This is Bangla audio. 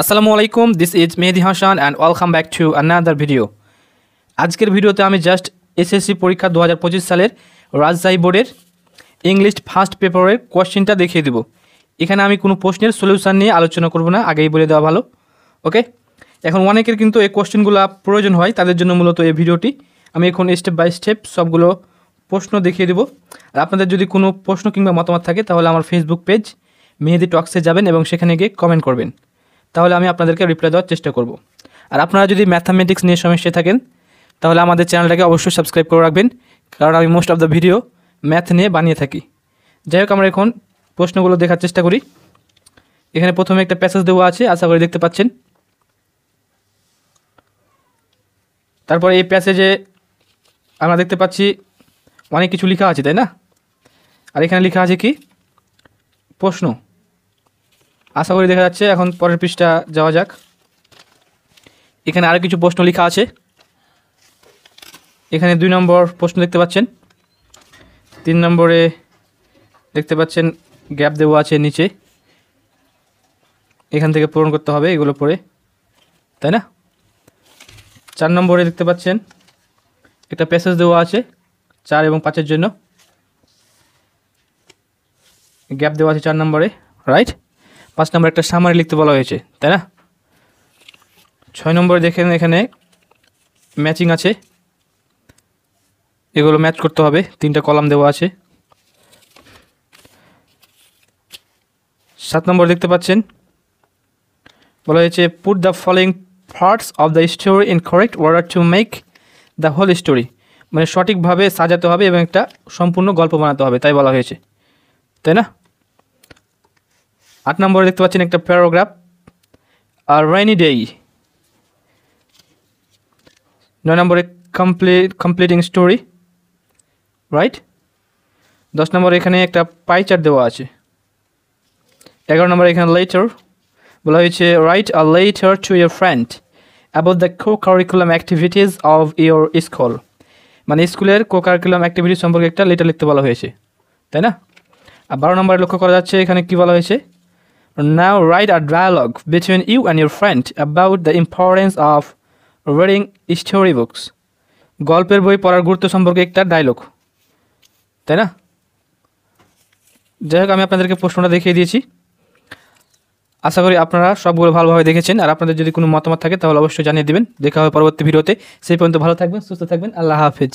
আসসালামু আলাইকুম, this is Mehedi Hasan and welcome back to another video. আজকের ভিডিওতে আমি জাস্ট এসএসসি পরীক্ষা 2025 সালের রাজশাহী বোর্ডের ইংলিশ ফার্স্ট পেপারের কোয়েশ্চেনটা দেখিয়ে দেবো। এখানে আমি কোনো প্রশ্নের সলিউশন নিয়ে আলোচনা করব না, আগেই বলে দেওয়া ভালো। ওকে, এখন অনেকের কিন্তু এই কোয়েশ্চেনগুলো প্রয়োজন হয়, তাদের জন্য মূলত এই ভিডিওটি। আমি এখন স্টেপ বাই স্টেপ সবগুলো প্রশ্ন দেখিয়ে দেবো। আর আপনাদের যদি কোনো প্রশ্ন কিংবা মতামত থাকে তাহলে আমার ফেসবুক পেজ মেহেদি টক্সে যাবেন এবং সেখানে গিয়ে কমেন্ট করবেন, তাহলে আমি আপনাদেরকে রিপ্লাই দেওয়ার চেষ্টা করব। আর আপনারা যদি ম্যাথামেটিক্স নিয়ে সমস্যায় থাকেন তাহলে আমাদের চ্যানেলটাকে অবশ্যই সাবস্ক্রাইব করে রাখবেন, কারণ আমি most of the video math নিয়ে বানিয়ে থাকি। যাই হোক, আমরা এখন প্রশ্নগুলো দেখার চেষ্টা করি। এখানে প্রথমে একটা প্যাসেজ দেওয়া আছে, আশা করি দেখতে পাচ্ছেন। তারপর এই প্যাসেজে আমরা দেখতে পাচ্ছি অনেক কিছু লেখা আছে, তাই না? আর এখানে লেখা আছে কি প্রশ্ন, আশা করি দেখা যাচ্ছে। এখন পরের পৃষ্ঠা যাওয়া যাক। এখানে আরও কিছু প্রশ্ন লেখা আছে। এখানে 2 নম্বর প্রশ্ন দেখতে পাচ্ছেন, 3 নম্বরে দেখতে পাচ্ছেন গ্যাপ দেওয়া আছে নিচে, এখান থেকে পূরণ করতে হবে এগুলো পড়ে, তাই না? 4 নম্বরে দেখতে পাচ্ছেন একটা প্যাসেজ দেওয়া আছে 4 এবং 5-এর জন্য, গ্যাপ দেওয়া আছে 4 নম্বরে, রাইট। 5 নম্বরে একটা সামারি লিখতে বলা হয়েছে, তাই না? 6 নম্বরে দেখেন এখানে ম্যাচিং আছে, এগুলো ম্যাচ করতে হবে, 3টা কলাম দেওয়া আছে। 7 নম্বর দেখতে পাচ্ছেন বলা হয়েছে put the following parts of the story in correct order to make the whole story, মানে সঠিকভাবে সাজাতে হবে এবং একটা সম্পূর্ণ গল্প বানাতে হবে, তাই বলা হয়েছে, তাই না? 8 নম্বরে দেখতে পাচ্ছেন একটা প্যারাগ্রাফ, আর রেইনি ডে। 9 নম্বরে কমপ্লিটিং স্টোরি, রাইট। 10 নম্বরে এখানে একটা পাই চার্ট দেওয়া আছে। 11 নম্বরে এখানে লেটার বলা হয়েছে write a letter to your friend about the co curriculum activities of your school, মানে স্কুলের কো কারিকুলাম অ্যাক্টিভিটিস সম্পর্কে একটা লেটার লিখতে বলা হয়েছে, তাই না? আর 12 নম্বরে লক্ষ্য করা যাচ্ছে এখানে কি বলা হয়েছে, now write a dialogue between you and your friend about the importance of reading story books, গল্পের বই পড়ার গুরুত্ব সম্পর্কে একটা ডায়লগ, তাই না? যাই হোক, আমি আপনাদেরকে প্রশ্নটা দেখিয়ে দিয়েছি। আশা করি আপনারা সবগুলো ভালোভাবে দেখেছেন। আর আপনাদের যদি কোনো মতামত থাকে তাহলে অবশ্যই জানিয়ে দেবেন। দেখা হবে পরবর্তী ভিডিওতে। সেই পর্যন্ত ভালো থাকবেন, সুস্থ থাকবেন। আল্লাহ হাফেজ।